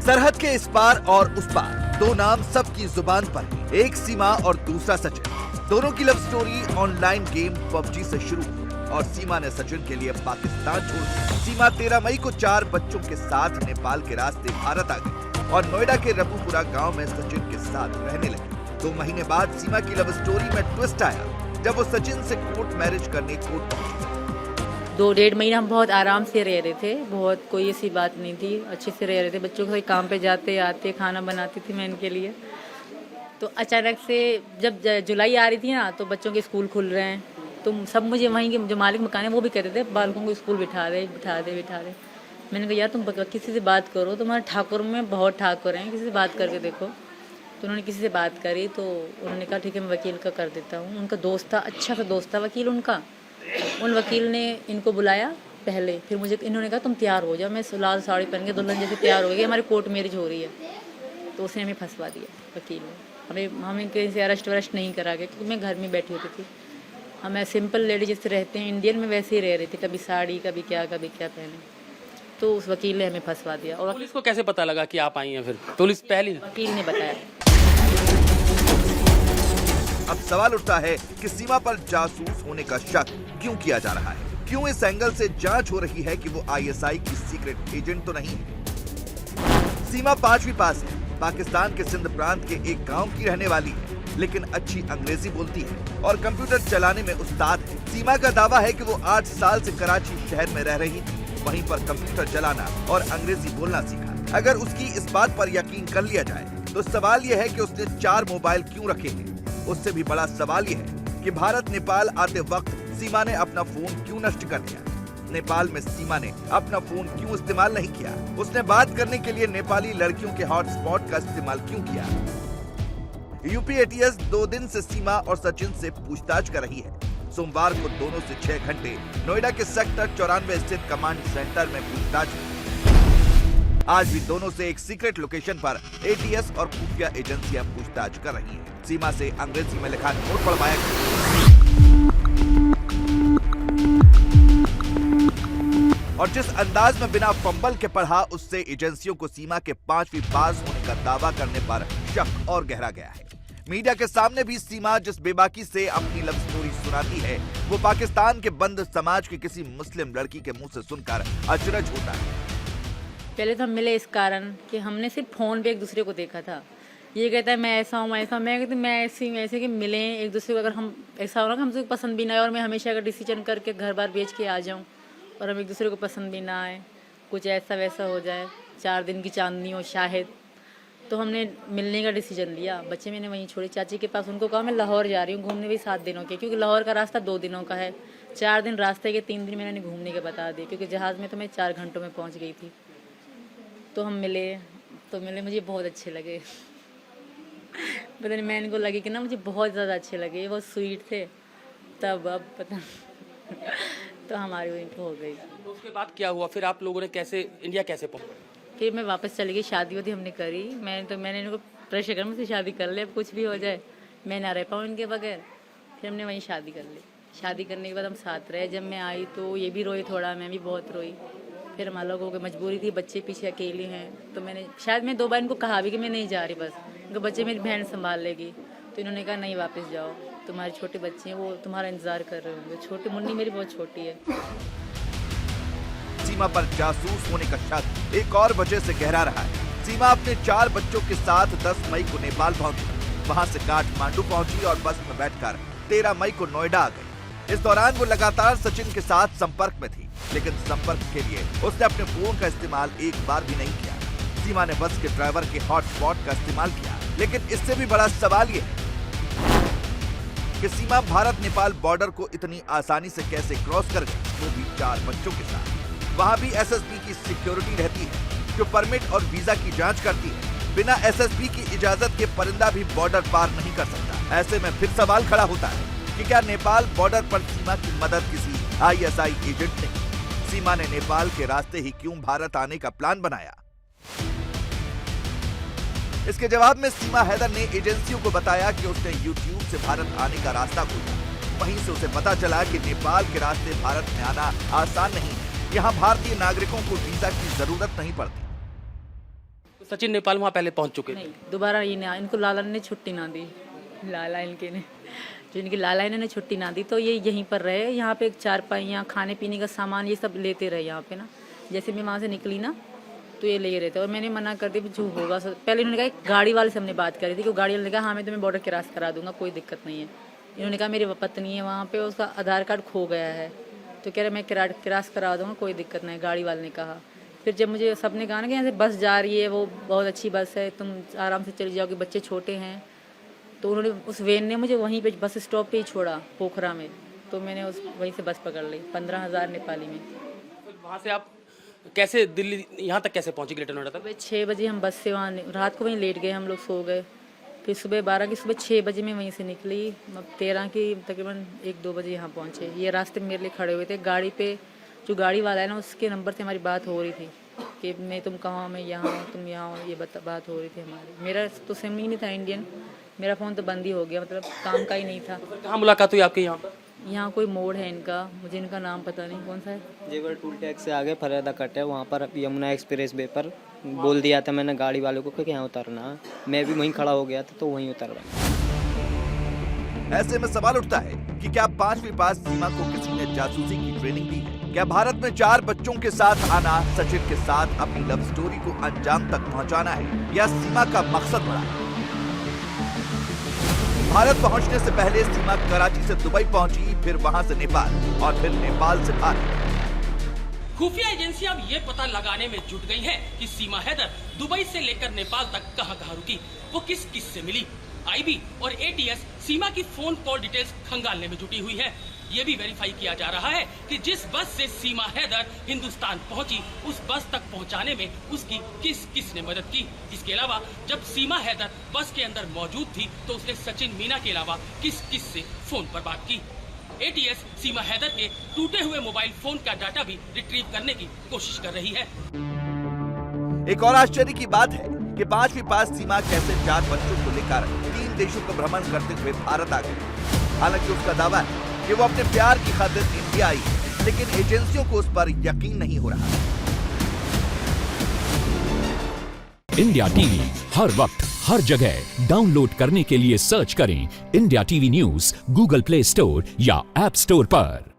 सरहद के इस पार और उस पार दो नाम सबकी जुबान पर है। एक सीमा और दूसरा सचिन। दोनों की love story online game PUBG से शुरू हुई और सीमा ने सचिन के लिए पाकिस्तान छोड़ दिया। सीमा 13 मई को 4 बच्चों के साथ नेपाल के रास्ते भारत आ गई और नोएडा के रबुपुरा गांव में सचिन के साथ रहने लगी। 2 महीने बाद सीमा की लव स्टोरी में ट्विस्ट आया जब वो सचिन से कोर्ट मैरिज करने कोर्ट पहुंची। 2-1.5 महीना हम बहुत आराम से रह रहे थे, बहुत कोई ऐसी बात नहीं थी, अच्छे से रह रहे थे। बच्चों के काम पे जाते आते खाना बनाती थी मैं इनके लिए। तो अचानक से जब जुलाई आ रही थी ना, तो बच्चों के स्कूल खुल रहे हैं, तो सब मुझे वहीं के जो मालिक मकान है वो भी कहते थे बालकों को स्कूल बिठा दे। मैंने कहा यार तुम किसी से बात करो, तुम्हारे ठाकुर में बहुत ठाकुर हैं, किसी से बात करके देखो। तो उन्होंने किसी से बात करी तो उन्होंने कहा ठीक है मैं वकील का कर देता हूँ। उनका दोस्त था, अच्छा सा दोस्त था वकील उनका। उन वकील ने इनको बुलाया पहले, फिर मुझे इन्होंने कहा तुम तैयार हो जाओ। मैं लाल साड़ी पहन के दुल्हन जैसे तैयार हो गई, हमारी कोर्ट मैरिज हो रही है। तो उसने हमें फंसवा दिया वकील ने। हमें कहीं से अरेस्ट वरेस्ट नहीं करा गया क्योंकि मैं घर में बैठी होती थी। हमें सिंपल लेडी जैसे रहते हैं इंडियन में वैसे ही रह रही थी, कभी साड़ी कभी क्या पहने। तो उस वकील ने हमें फंसवा दिया। और पुलिस को कैसे पता लगा कि आप आई हैं? फिर पुलिस पहली वकील ने बताया। अब सवाल उठता है कि सीमा पर जासूस होने का शक क्यों किया जा रहा है? क्यों इस एंगल से जांच हो रही है कि वो आईएसआई की सीक्रेट एजेंट तो नहीं है? सीमा 5वीं पास है, पाकिस्तान के सिंध प्रांत के एक गांव की रहने वाली है, लेकिन अच्छी अंग्रेजी बोलती है और कंप्यूटर चलाने में उस्ताद है। सीमा का दावा है कि वो 8 साल से कराची शहर में रह रही थी, वहीं पर कंप्यूटर चलाना और अंग्रेजी बोलना सीखा। अगर उसकी इस बात पर यकीन कर लिया जाए तो सवाल यह है कि उसने 4 मोबाइल क्यों रखे हैं। उससे भी बड़ा सवाल यह है कि भारत नेपाल आते वक्त सीमा ने अपना फोन क्यों नष्ट कर दिया? नेपाल में सीमा ने अपना फोन क्यों इस्तेमाल नहीं किया? उसने बात करने के लिए नेपाली लड़कियों के हॉटस्पॉट का इस्तेमाल क्यों किया? यूपी एटीएस 2 दिन से सीमा और सचिन से पूछताछ कर रही है। सोमवार को दोनों से 6 घंटे नोएडा के सेक्टर 94 स्थित कमांड सेंटर में पूछताछ हुई। आज भी दोनों से एक सीक्रेट लोकेशन पर एटीएस और खुफिया एजेंसियां पूछताछ कर रही हैं। सीमा से अंग्रेजी में लिखा नोट पढ़वाया गया और जिस अंदाज में बिना फंबल के पढ़ा, उससे एजेंसियों को सीमा के 5वीं पास होने का दावा करने पर शक और गहरा गया है। मीडिया के सामने भी सीमा जिस बेबाकी से अपनी लव स्टोरी सुनाती है, वो पाकिस्तान के बंद समाज की किसी मुस्लिम लड़की के मुंह से सुनकर अचरज होता है। पहले तो हम मिले इस कारण कि हमने सिर्फ फ़ोन पे एक दूसरे को देखा था। ये कहता है मैं ऐसा हूँ, मैं कहती मैं ऐसे कि मिलें एक दूसरे को। अगर हम ऐसा हो ना कि हमसे पसंद भी ना आए और मैं हमेशा अगर डिसीजन करके घर बार बेच के आ जाऊँ और हम एक दूसरे को पसंद भी ना आए, कुछ ऐसा वैसा हो जाए, 4 दिन की चांदनी हो शायद, तो हमने मिलने का डिसीजन लिया। बच्चे मैंने वहीं छोड़े चाची के पास। उनको कहा मैं लाहौर जा रही हूँ घूमने, भी 7 दिनों के, क्योंकि लाहौर का रास्ता 2 दिनों का है। 4 दिन रास्ते के, 3 दिन मैंने घूमने के बता दिए, क्योंकि जहाज़ में तो मैं 4 घंटों में पहुँच गई थी। तो हम मिले मुझे बहुत अच्छे लगे। पता नहीं मैं इनको लगी कि ना मुझे बहुत ज़्यादा अच्छे लगे, बहुत स्वीट थे तब। अब पता तो हमारी वहीं हो गई। तो उसके बाद क्या हुआ फिर? आप लोगों ने कैसे इंडिया कैसे पहुंचे? फिर मैं वापस चली गई, शादी वादी हमने करी। मैंने इनको प्रेशर कर मुझसे शादी कर ले, अब कुछ भी हो जाए मैं ना रह पाऊँ इनके बगैर। फिर हमने वहीं शादी कर ली। शादी करने के बाद हम साथ रहे। जब मैं आई तो ये भी रोई थोड़ा, मैं भी बहुत रोई। फिर हम अलग हो गए, मजबूरी थी, बच्चे पीछे अकेले हैं। तो मैं 2 बार इनको कहा भी कि मैं नहीं जा रही, बस इनको बच्चे मेरी बहन संभाल लेगी। तो इन्होंने कहा नहीं वापस जाओ, तुम्हारे छोटे बच्चे हैं, वो तुम्हारा इंतजार कर रहे होंगे। छोटी मुन्नी मेरी बहुत छोटी है। सीमा पर जासूस होने का शक एक और वजह से गहरा रहा है। सीमा अपने 4 बच्चों के साथ 10 मई को नेपाल पहुंची, वहां से काठमांडू पहुंची और बस में बैठकर 13 मई को नोएडा आ गई। इस दौरान वो लगातार सचिन के साथ संपर्क में थी, लेकिन संपर्क के लिए उसने अपने फोन का इस्तेमाल एक बार भी नहीं किया। सीमा ने बस के ड्राइवर के हॉटस्पॉट का इस्तेमाल किया, लेकिन इससे भी बड़ा सवाल ये है कि सीमा भारत नेपाल बॉर्डर को इतनी आसानी से कैसे क्रॉस कर गई, वो भी 4 बच्चों के साथ। वहाँ भी एसएसबी की सिक्योरिटी रहती है जो परमिट और वीजा की जांच करती है। बिना एसएसबी की इजाजत के परिंदा भी बॉर्डर पार नहीं कर सकता। ऐसे में फिर सवाल खड़ा होता है कि क्या नेपाल बॉर्डर पर सीमा की मदद किसी आईएसआई एजेंट ने? सीमा ने नेपाल के रास्ते ही क्यों भारत आने का प्लान बनाया? इसके जवाब में सीमा हैदर ने एजेंसियों को बताया कि उसने यूट्यूब से भारत आने का रास्ता खोजा। वहीं से उसे पता चला कि नेपाल के रास्ते भारत में आना आसान नहीं है। यहाँ भारतीय नागरिकों को वीजा की जरूरत नहीं पड़ती। तो सचिन नेपाल वहाँ पहले पहुँच चुके थे। नहीं, दोबारा ये ना, इनको लाला ने छुट्टी ना दी, लाला इनके ने, जो इनकी लाला इन्होंने छुट्टी ना दी, तो ये यहीं पर रहे। यहाँ पे चारपाइयाँ, खाने पीने का सामान, ये सब लेते रहे यहाँ पे ना। जैसे मैं वहाँ से निकली ना, तो ये ले रहे थे और मैंने मना कर दिया जो होगा। पहले इन्होंने कहा, गाड़ी वाले से हमने बात करी थी कि गाड़ी वाले ने कहा हाँ मैं तुम्हें बॉर्डर क्रॉस करा दूंगा, कोई दिक्कत नहीं है। इन्होंने कहा मेरी पत्नी है वहाँ पे, उसका आधार कार्ड खो गया है, तो कह रहे मैं क्रॉस करा दूंगा, कोई दिक्कत नहीं, गाड़ी वाले ने कहा। फिर जब मुझे सबने कहा ना कि यहाँ से बस जा रही है, वो बहुत अच्छी बस है, तुम आराम से चली जाओगे, बच्चे छोटे हैं, तो उन्होंने उस वैन ने मुझे वहीं पे बस स्टॉप पे ही छोड़ा, पोखरा में। तो मैंने वहीं से बस पकड़ ली 15,000 नेपाली में। फिर वहाँ से आप कैसे दिल्ली यहाँ तक कैसे पहुँचे ग्रेटर नोएडा तक? सुबह 6 बजे हम बस से वहाँ, रात को वहीं लेट गए, हम लोग सो गए। फिर सुबह 6 बजे मैं वहीं से निकली, 13 की तकरीबन 1-2 बजे यहाँ पहुँचे। ये रास्ते में मेरे लिए खड़े हुए थे, गाड़ी पे जो गाड़ी वाला है ना, उसके नंबर से हमारी बात हो रही थी कि मैं तुम कहाँ, मैं यहाँ हूँ, तुम यहाँ हो, ये बात हो रही थी हमारी। मेरा तो सिम ही नहीं था इंडियन, मेरा फ़ोन तो बंद ही हो गया, मतलब काम का ही नहीं था। कहाँ मुलाकात हुई आपकी यहाँ पर? यहाँ कोई मोड़ है इनका, मुझे इनका नाम पता नहीं कौन सा है। जेवर टूल टैक्स से आगे फरेदा कट है, वहाँ पर यमुना एक्सप्रेस वे पर बोल दिया था मैंने गाड़ी वालों को कि यहाँ उतरना है। मैं भी वहीं खड़ा हो गया था, तो वहीं उतर रहा। ऐसे में सवाल उठता है कि क्या 5वीं पास सीमा को किसी ने जासूसी की ट्रेनिंग दी है? क्या भारत में 4 बच्चों के साथ आना, सचिन के साथ अपनी लव स्टोरी को अंजाम तक पहुंचाना है, या सीमा का मकसद बड़ा है? भारत पहुंचने से पहले सीमा कराची से दुबई पहुंची, फिर वहां से नेपाल और फिर नेपाल से भारत। खुफिया एजेंसियां अब ये पता लगाने में जुट गई हैं कि सीमा हैदर दुबई से लेकर नेपाल तक कहां-कहां रुकी, वो किस किस से मिली। आईबी और एटीएस सीमा की फोन कॉल डिटेल्स खंगालने में जुटी हुई है। ये भी वेरीफाई किया जा रहा है कि जिस बस से सीमा हैदर हिंदुस्तान पहुंची, उस बस तक पहुंचाने में उसकी किस किस ने मदद की। इसके अलावा जब सीमा हैदर बस के अंदर मौजूद थी, तो उसने सचिन मीना के अलावा किस किस से फोन पर बात की। एटीएस सीमा हैदर के टूटे हुए मोबाइल फोन का डाटा भी रिट्रीव करने की कोशिश कर रही है। एक और आश्चर्य की बात है कि 5वीं पास सीमा कैसे 4 बच्चों को लेकर 3 देशों का भ्रमण करते हुए भारत आ गई। हालांकि उसका दावा है कि वो अपने प्यार की खातिर इंडिया आई, लेकिन एजेंसियों को उस पर यकीन नहीं हो रहा। इंडिया टीवी हर वक्त हर जगह डाउनलोड करने के लिए सर्च करें India TV news Google play store या ऐप स्टोर पर।